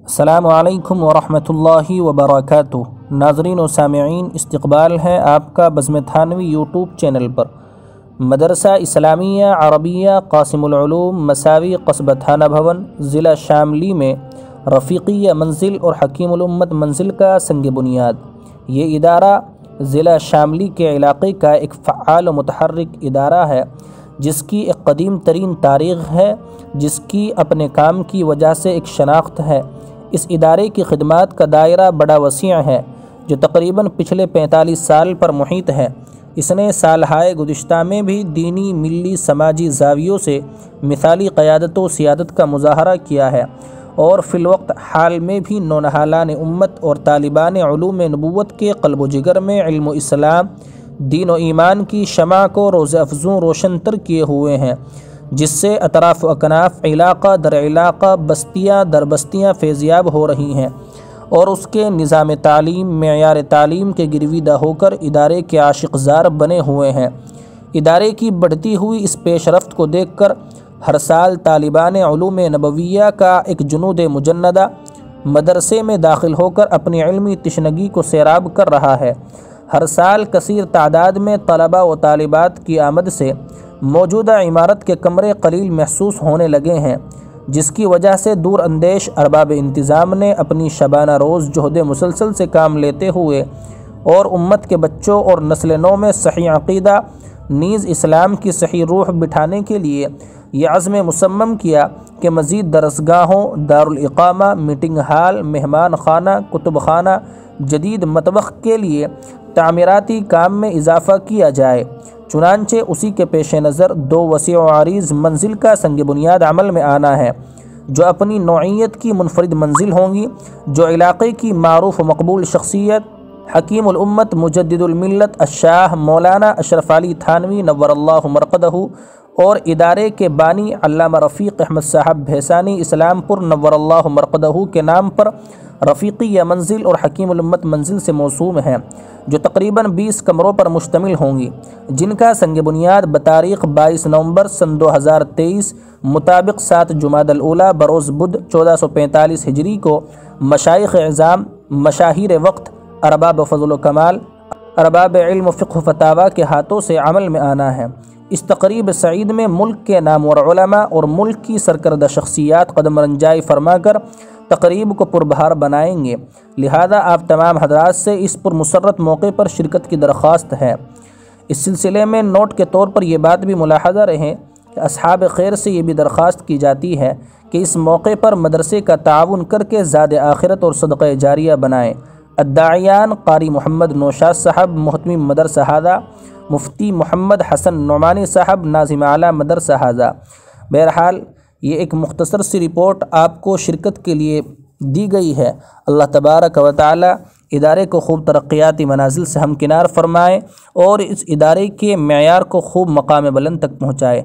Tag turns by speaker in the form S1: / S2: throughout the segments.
S1: السلام علیکم ورحمۃ اللہ وبرکاتہ۔ ناظرین و سامعین، استقبال ہے آپ کا بزم تھانوی یوٹیوب چینل پر۔ مدرسہ اسلامیہ عربیہ قاسم العلوم مساوی قصبہ تھانہ بھون ضلع شاملی میں رفیقیہ منزل اور حکیم الامت منزل کا سنگ بنیاد۔ یہ ادارہ ضلع شاملی کے علاقے کا ایک فعال و متحرک ادارہ ہے جس کی ایک قدیم ترین تاریخ ہے، جس کی اپنے کام کی وجہ سے ایک شناخت ہے۔ اس ادارے کی خدمات کا دائرہ بڑا وسیع ہے جو تقریباً پچھلے 45 سال پر محیط ہے۔ اس نے سالہائے گزشتہ میں بھی دینی، ملی، سماجی زاویوں سے مثالی قیادت و سیادت کا مظاہرہ کیا ہے اور فی الوقت حال میں بھی نونہالان امت اور طالبان علوم نبوت کے قلب و جگر میں علم و اسلام، دین و ایمان کی شمع کو روز افزوں روشن تر کیے ہوئے ہیں، جس سے اطراف و اکناف، علاقہ در علاقہ، بستیاں در بستیاں فیضیاب ہو رہی ہیں اور اس کے نظام تعلیم، معیار تعلیم کے گرویدہ ہو کر ادارے کے عاشق زار بنے ہوئے ہیں۔ ادارے کی بڑھتی ہوئی اس پیش رفت کو دیکھ کر ہر سال طالبان علوم نبویہ کا ایک جنود مجندہ مدرسے میں داخل ہو کر اپنی علمی تشنگی کو سیراب کر رہا ہے۔ ہر سال کثیر تعداد میں طلباء و طالبات کی آمد سے موجودہ عمارت کے کمرے قلیل محسوس ہونے لگے ہیں، جس کی وجہ سے دور اندیش ارباب انتظام نے اپنی شبانہ روز جہد مسلسل سے کام لیتے ہوئے اور امت کے بچوں اور نسل نو میں صحیح عقیدہ نیز اسلام کی صحیح روح بٹھانے کے لیے یہ عزم مصمم کیا کہ مزید درسگاہوں، دارالاقامہ، میٹنگ ہال، مہمان خانہ، کتب خانہ، جدید مطبخ کے لیے تعمیراتی کام میں اضافہ کیا جائے۔ چنانچہ اسی کے پیش نظر دو وسیع و عریض منزل کا سنگ بنیاد عمل میں آنا ہے، جو اپنی نوعیت کی منفرد منزل ہوں گی، جو علاقے کی معروف و مقبول شخصیت حکیم الامت مجدد الملت الشاہ مولانا اشرف علی تھانوی نور اللہ مرقدہ اور ادارے کے بانی علامہ رفیق احمد صاحب بھیسانی اسلام پور نور اللہ مرقدہ کے نام پر رفیقیہ منزل اور حکیم الامت منزل سے موسوم ہیں، جو تقریباً 20 کمروں پر مشتمل ہوں گی، جن کا سنگ بنیاد بتاریخ 22 نومبر سن 2023 مطابق 7 جمادی الاولیٰ بروز بدھ 1445 ہجری کو مشائخ اعظام، مشاہیر وقت، ارباب فضل و کمال، ارباب علم و فقہ و فتاویٰ کے ہاتھوں سے عمل میں آنا ہے۔ اس تقریب سعید میں ملک کے نامور علماء اور ملک کی سرکردہ شخصیات قدم رنجائی فرما کر تقریب کو پربہار بنائیں گے، لہذا آپ تمام حضرات سے اس پر مسرت موقع پر شرکت کی درخواست ہے۔ اس سلسلے میں نوٹ کے طور پر یہ بات بھی ملاحظہ رہے کہ اصحاب خیر سے یہ بھی درخواست کی جاتی ہے کہ اس موقع پر مدرسے کا تعاون کر کے زاد آخرت اور صدقہ جاریہ بنائیں۔ الداعیان قاری محمد نوشاد صاحب محتمم مدرسہ ہذا، مفتی محمد حسن نعمانی صاحب ناظم اعلیٰ مدرسہ ہذا۔ بہرحال یہ ایک مختصر سی رپورٹ آپ کو شرکت کے لیے دی گئی ہے۔ اللہ تبارک و تعالی ادارے کو خوب ترقیاتی منازل سے ہمکنار فرمائے اور اس ادارے کے معیار کو خوب مقام بلند تک پہنچائے۔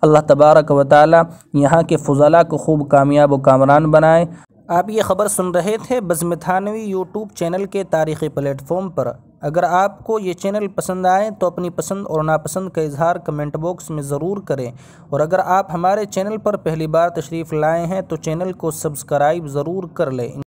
S1: اللہ تبارک و تعالی یہاں کے فضلاء کو خوب کامیاب و کامران بنائے۔ آپ یہ خبر سن رہے تھے بزم تھانوی یوٹیوب چینل کے تاریخی پلیٹ فارم پر۔ اگر آپ کو یہ چینل پسند آئے تو اپنی پسند اور ناپسند کا اظہار کمنٹ باکس میں ضرور کریں، اور اگر آپ ہمارے چینل پر پہلی بار تشریف لائے ہیں تو چینل کو سبسکرائب ضرور کر لیں۔